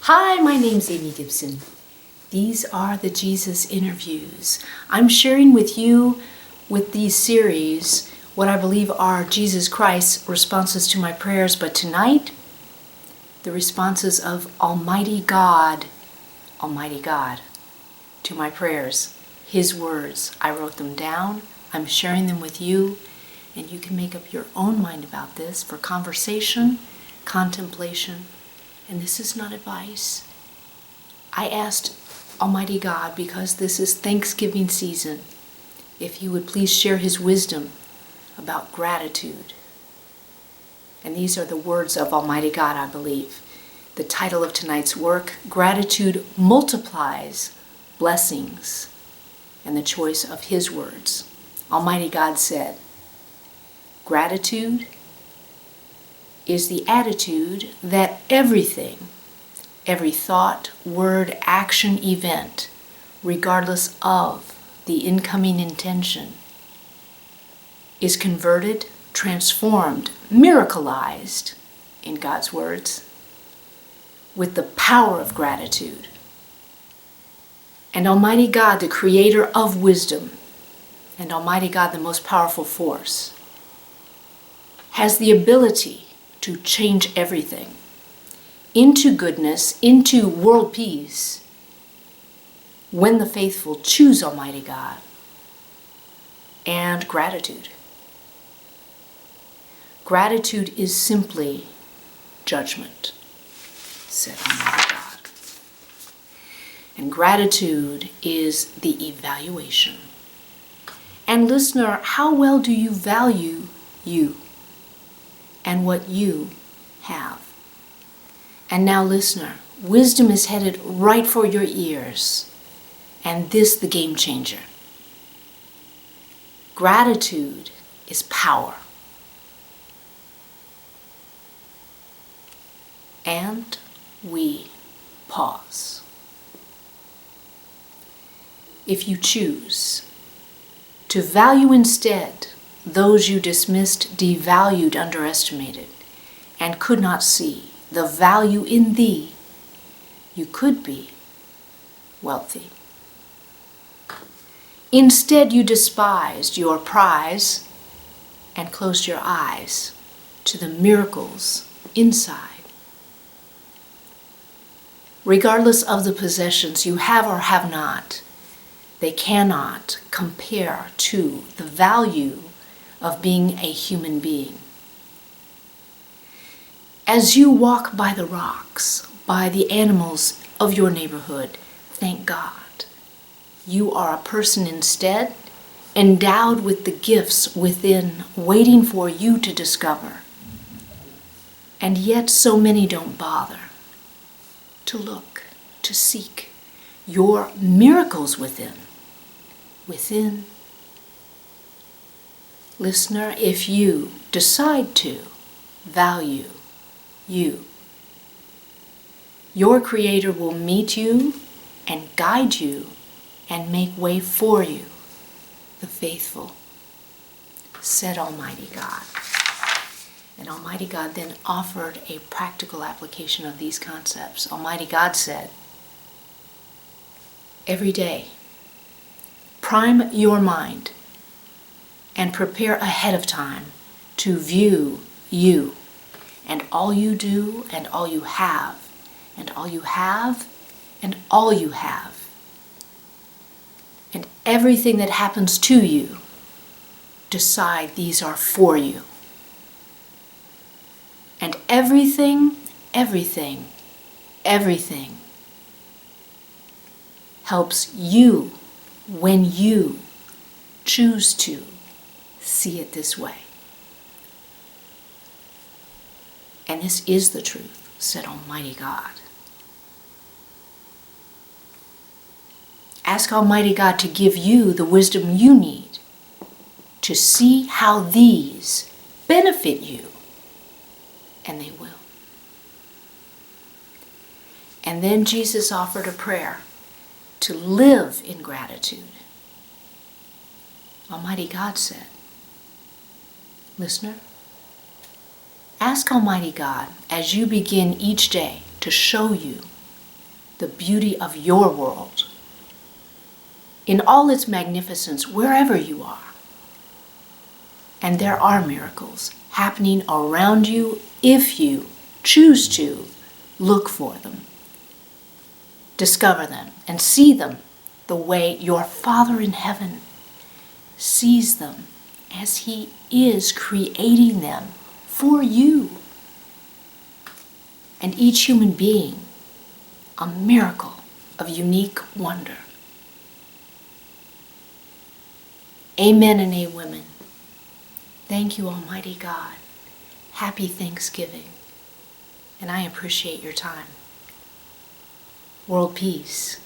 Hi, my name's Amy Gibson. These are the Jesus interviews. I'm sharing with you, with these series, what I believe are Jesus Christ's responses to my prayers, but tonight, the responses of Almighty God, to my prayers. His words. I wrote them down. I'm sharing them with you, and you can make up your own mind about this for conversation, contemplation, and this is not advice. I asked Almighty God, because this is Thanksgiving season, if He would please share His wisdom about gratitude. And these are the words of Almighty God, I believe. The title of tonight's work, Gratitude Multiplies Blessings, and the choice of His words. Almighty God said, gratitude is the attitude that everything, every thought, word, action, event, regardless of the incoming intention, is converted, transformed, miracleized, in God's words, with the power of gratitude. And Almighty God, the creator of wisdom, and Almighty God, the most powerful force, has the ability to change everything into goodness, into world peace, when the faithful choose Almighty God and gratitude. Gratitude is simply judgment, said Almighty God. And gratitude is the evaluation. And listener, how well do you value you and what you have? And now listener, wisdom is headed right for your ears, and this the game changer. Gratitude is power. And we pause. If you choose to value instead those you dismissed, devalued, underestimated, and could not see the value in thee, you could be wealthy. Instead, you despised your prize and closed your eyes to the miracles inside. Regardless of the possessions you have or have not, they cannot compare to the value of being a human being. As you walk by the rocks, by the animals of your neighborhood, thank God, you are a person instead, endowed with the gifts within, waiting for you to discover. And yet so many don't bother to look, to seek your miracles within. Listener, if you decide to value you, your Creator will meet you and guide you and make way for you, the faithful, said Almighty God. And Almighty God then offered a practical application of these concepts. Almighty God said, every day, prime your mind and prepare ahead of time to view you and all you do and all you have and all you have and all you have. And everything that happens to you, decide these are for you. And everything helps you when you choose to see it this way. And this is the truth, said Almighty God. Ask Almighty God to give you the wisdom you need to see how these benefit you, and they will. And then Jesus offered a prayer to live in gratitude. Almighty God said, listener, ask Almighty God as you begin each day to show you the beauty of your world in all its magnificence wherever you are. And there are miracles happening around you if you choose to look for them, discover them, and see them the way your Father in heaven sees them, as He is creating them for you. And each human being, a miracle of unique wonder. Amen and amen. Thank you, Almighty God. Happy Thanksgiving. And I appreciate your time. World peace.